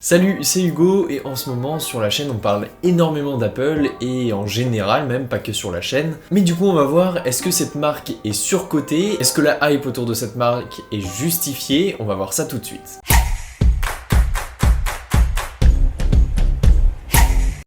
Salut, c'est Hugo et en ce moment sur la chaîne on parle énormément d'Apple et en général même, pas que sur la chaîne. Mais du coup on va voir est-ce que cette marque est surcotée, est-ce que la hype autour de cette marque est justifiée, on va voir ça tout de suite.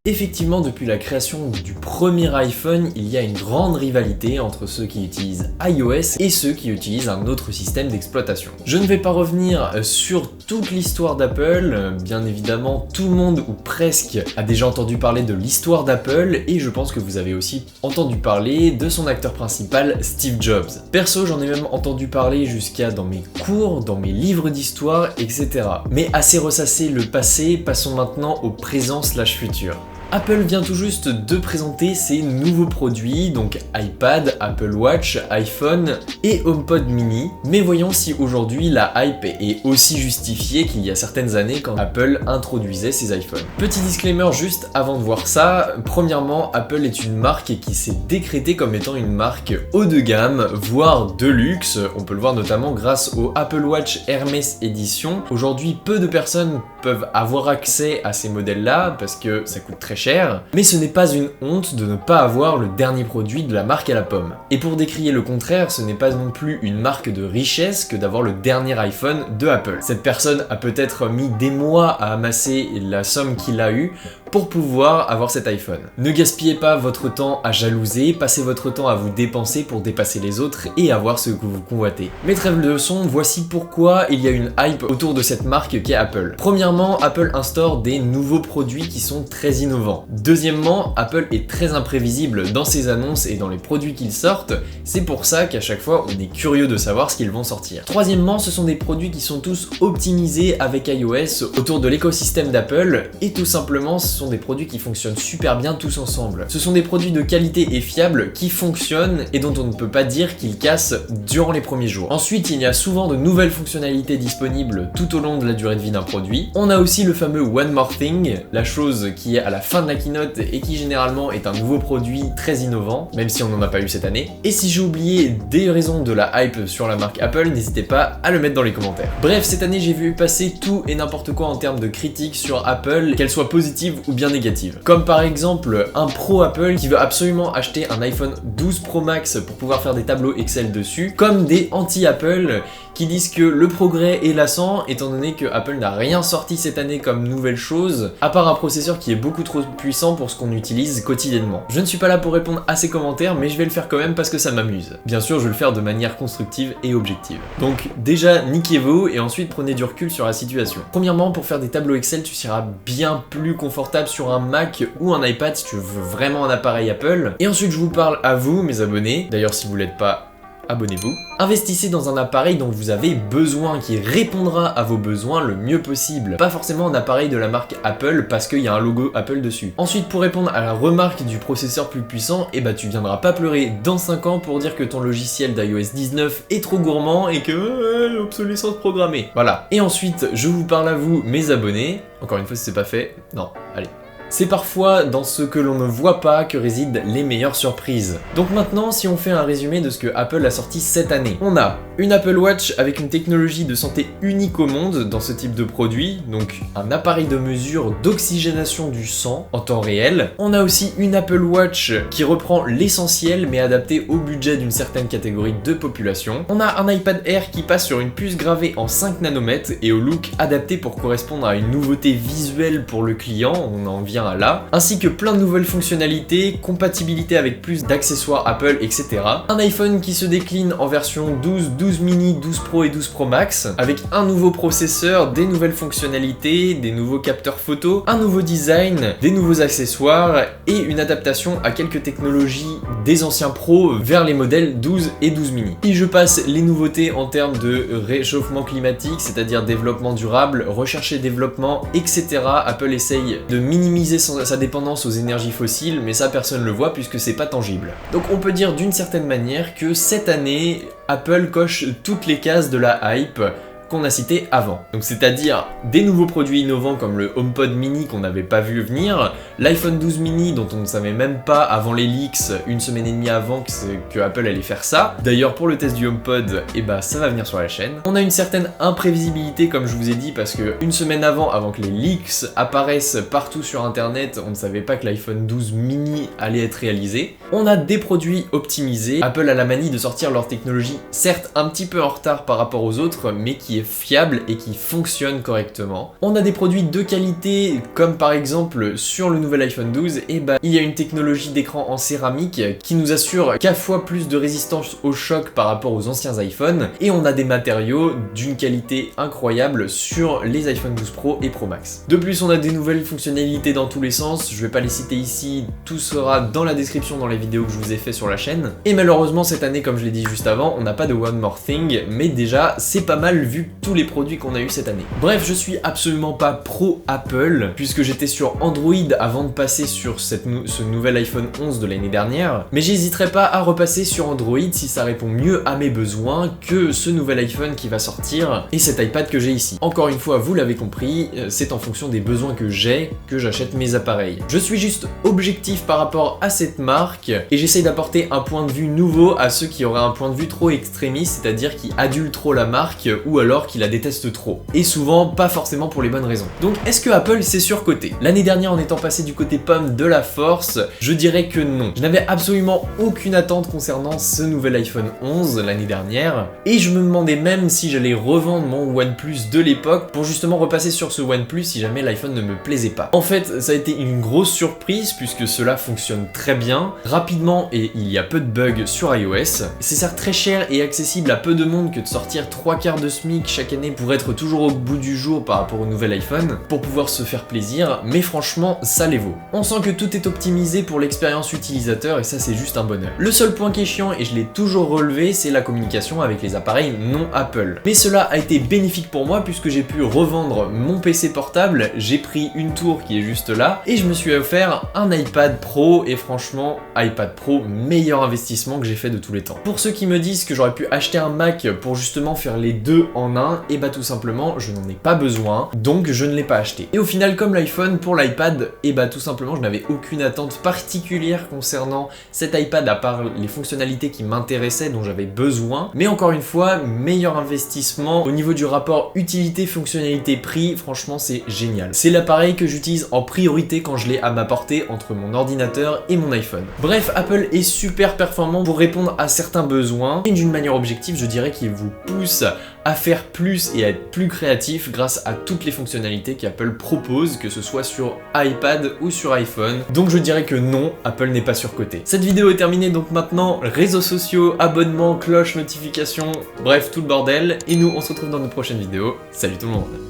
Effectivement, depuis la création du premier iPhone, il y a une grande rivalité entre ceux qui utilisent iOS et ceux qui utilisent un autre système d'exploitation. Je ne vais pas revenir sur toute l'histoire d'Apple, bien évidemment tout le monde ou presque a déjà entendu parler de l'histoire d'Apple et je pense que vous avez aussi entendu parler de son acteur principal, Steve Jobs. Perso, j'en ai même entendu parler jusqu'à dans mes cours, dans mes livres d'histoire, etc. Mais assez ressassé le passé, passons maintenant au présent/futur. Apple vient tout juste de présenter ses nouveaux produits, donc iPad, Apple Watch, iPhone et HomePod mini. Mais voyons si aujourd'hui la hype est aussi justifiée qu'il y a certaines années quand Apple introduisait ses iPhones. Petit disclaimer juste avant de voir ça, premièrement, Apple est une marque qui s'est décrétée comme étant une marque haut de gamme, voire de luxe. On peut le voir notamment grâce au Apple Watch Hermès Edition. Aujourd'hui, peu de personnes peuvent avoir accès à ces modèles-là parce que ça coûte très cher, mais ce n'est pas une honte de ne pas avoir le dernier produit de la marque à la pomme. Et pour décrier le contraire, ce n'est pas non plus une marque de richesse que d'avoir le dernier iPhone de Apple. Cette personne a peut-être mis des mois à amasser la somme qu'il a eue pour pouvoir avoir cet iPhone. Ne gaspillez pas votre temps à jalouser, passez votre temps à vous dépenser pour dépasser les autres et avoir ce que vous convoitez. Mais trêve de leçons, voici pourquoi il y a une hype autour de cette marque qu'est Apple. Premièrement, Apple instaure des nouveaux produits qui sont très innovants. Deuxièmement, Apple est très imprévisible dans ses annonces et dans les produits qu'ils sortent, c'est pour ça qu'à chaque fois on est curieux de savoir ce qu'ils vont sortir. Troisièmement, ce sont des produits qui sont tous optimisés avec iOS autour de l'écosystème d'Apple et tout simplement ce sont des produits qui fonctionnent super bien tous ensemble. Ce sont des produits de qualité et fiables qui fonctionnent et dont on ne peut pas dire qu'ils cassent durant les premiers jours. Ensuite, il y a souvent de nouvelles fonctionnalités disponibles tout au long de la durée de vie d'un produit. On a aussi le fameux One More Thing, la chose qui est à la fin de la keynote et qui généralement est un nouveau produit très innovant, même si on n'en a pas eu cette année. Et si j'ai oublié des raisons de la hype sur la marque Apple, n'hésitez pas à le mettre dans les commentaires. Bref, cette année j'ai vu passer tout et n'importe quoi en termes de critiques sur Apple, qu'elles soient positives ou bien négatives. Comme par exemple un pro Apple qui veut absolument acheter un iPhone 12 Pro Max pour pouvoir faire des tableaux Excel dessus, comme des anti-Apple qui disent que le progrès est lassant étant donné que Apple n'a rien sorti cette année comme nouvelle chose, à part un processeur qui est beaucoup trop puissant pour ce qu'on utilise quotidiennement. Je ne suis pas là pour répondre à ces commentaires, mais je vais le faire quand même parce que ça m'amuse. Bien sûr, je vais le faire de manière constructive et objective. Donc déjà, niquez-vous et ensuite prenez du recul sur la situation. Premièrement, pour faire des tableaux Excel, tu seras bien plus confortable sur un Mac ou un iPad si tu veux vraiment un appareil Apple. Et ensuite, je vous parle à vous, mes abonnés. D'ailleurs, si vous l'êtes pas, abonnez-vous. Investissez dans un appareil dont vous avez besoin, qui répondra à vos besoins le mieux possible. Pas forcément un appareil de la marque Apple parce qu'il y a un logo Apple dessus. Ensuite, pour répondre à la remarque du processeur plus puissant, tu viendras pas pleurer dans 5 ans pour dire que ton logiciel d'iOS 19 est trop gourmand et que l'obsolescence programmée. Voilà. Et ensuite, je vous parle à vous, mes abonnés. Encore une fois, si c'est pas fait, non, allez. C'est parfois dans ce que l'on ne voit pas que résident les meilleures surprises. Donc maintenant, si on fait un résumé de ce que Apple a sorti cette année, on a une Apple Watch avec une technologie de santé unique au monde dans ce type de produit, donc un appareil de mesure d'oxygénation du sang en temps réel. On a aussi une Apple Watch qui reprend l'essentiel mais adapté au budget d'une certaine catégorie de population. On a un iPad Air qui passe sur une puce gravée en 5 nanomètres et au look adapté pour correspondre à une nouveauté visuelle pour le client, on en vient là, ainsi que plein de nouvelles fonctionnalités, compatibilité avec plus d'accessoires Apple, etc. Un iPhone qui se décline en version 12, 12 mini, 12 Pro et 12 Pro Max, avec un nouveau processeur, des nouvelles fonctionnalités, des nouveaux capteurs photo, un nouveau design, des nouveaux accessoires et une adaptation à quelques technologies des anciens Pro vers les modèles 12 et 12 mini. Et je passe les nouveautés en termes de réchauffement climatique, c'est-à-dire développement durable, recherche et développement, etc. Apple essaye de minimiser sa dépendance aux énergies fossiles, mais ça personne le voit puisque c'est pas tangible. Donc on peut dire d'une certaine manière que cette année, Apple coche toutes les cases de la hype qu'on a cité avant. Donc c'est-à-dire des nouveaux produits innovants comme le HomePod mini qu'on n'avait pas vu venir, L'iPhone 12 mini dont on ne savait même pas avant les leaks, une semaine et demie avant que Apple allait faire ça. D'ailleurs pour le test du HomePod, ça va venir sur la chaîne. On a une certaine imprévisibilité comme je vous ai dit parce que une semaine avant que les leaks apparaissent partout sur internet, on ne savait pas que l'iPhone 12 mini allait être réalisé. On a des produits optimisés. Apple a la manie de sortir leur technologie, certes un petit peu en retard par rapport aux autres, mais qui est fiable et qui fonctionne correctement. On a des produits de qualité, comme par exemple sur le nouvel iPhone 12, il y a une technologie d'écran en céramique qui nous assure qu'à fois plus de résistance au choc par rapport aux anciens iPhones, et on a des matériaux d'une qualité incroyable sur les iPhone 12 Pro et Pro Max. De plus, on a des nouvelles fonctionnalités dans tous les sens, je vais pas les citer ici, tout sera dans la description dans les vidéos que je vous ai fait sur la chaîne. Et malheureusement cette année, comme je l'ai dit juste avant, on n'a pas de One More Thing, mais déjà c'est pas mal vu tous les produits qu'on a eu cette année. Bref, je suis absolument pas pro Apple, puisque j'étais sur Android avant de passer sur ce nouvel iPhone 11 de l'année dernière, mais j'hésiterai pas à repasser sur Android si ça répond mieux à mes besoins que ce nouvel iPhone qui va sortir et cet iPad que j'ai ici. Encore une fois, vous l'avez compris, c'est en fonction des besoins que j'ai que j'achète mes appareils. Je suis juste objectif par rapport à cette marque et j'essaye d'apporter un point de vue nouveau à ceux qui auraient un point de vue trop extrémiste, c'est-à-dire qui adulent trop la marque ou alors qui la détestent trop. Et souvent pas forcément pour les bonnes raisons. Donc est-ce que Apple s'est surcoté? L'année dernière, en étant passé du côté pomme de la force, je dirais que non. Je n'avais absolument aucune attente concernant ce nouvel iPhone 11 l'année dernière et je me demandais même si j'allais revendre mon OnePlus de l'époque pour justement repasser sur ce OnePlus si jamais l'iPhone ne me plaisait pas. En fait, ça a été une grosse surprise puisque cela fonctionne très bien, rapidement et il y a peu de bugs sur iOS. C'est certes très cher et accessible à peu de monde que de sortir 3/4 de SMIC chaque année pour être toujours au bout du jour par rapport au nouvel iPhone, pour pouvoir se faire plaisir, mais franchement, ça les vaut. On sent que tout est optimisé pour l'expérience utilisateur et ça c'est juste un bonheur. Le seul point qui est chiant, et je l'ai toujours relevé, c'est la communication avec les appareils non Apple. Mais cela a été bénéfique pour moi puisque j'ai pu revendre mon PC portable, j'ai pris une tour qui est juste là, et je me suis offert un iPad Pro, et franchement, iPad Pro, meilleur investissement que j'ai fait de tous les temps. Pour ceux qui me disent que j'aurais pu acheter un Mac pour justement faire les deux en un, et tout simplement, je n'en ai pas besoin, donc je ne l'ai pas acheté. Et au final, comme l'iPhone, pour l'iPad, tout simplement, je n'avais aucune attente particulière concernant cet iPad à part les fonctionnalités qui m'intéressaient, dont j'avais besoin. Mais encore une fois, meilleur investissement au niveau du rapport utilité-fonctionnalité-prix, franchement, c'est génial. C'est l'appareil que j'utilise en priorité quand je l'ai à ma portée entre mon ordinateur et mon iPhone. Bref, Apple est super performant pour répondre à certains besoins et d'une manière objective, je dirais qu'il vous pousse à faire plus et à être plus créatif grâce à toutes les fonctionnalités qu'Apple propose, que ce soit sur iPad ou sur iPhone. Donc je dirais que non, Apple n'est pas surcoté. Cette vidéo est terminée, donc maintenant, réseaux sociaux, abonnements, cloche, notifications, bref, tout le bordel. Et nous, on se retrouve dans nos prochaines vidéos. Salut tout le monde!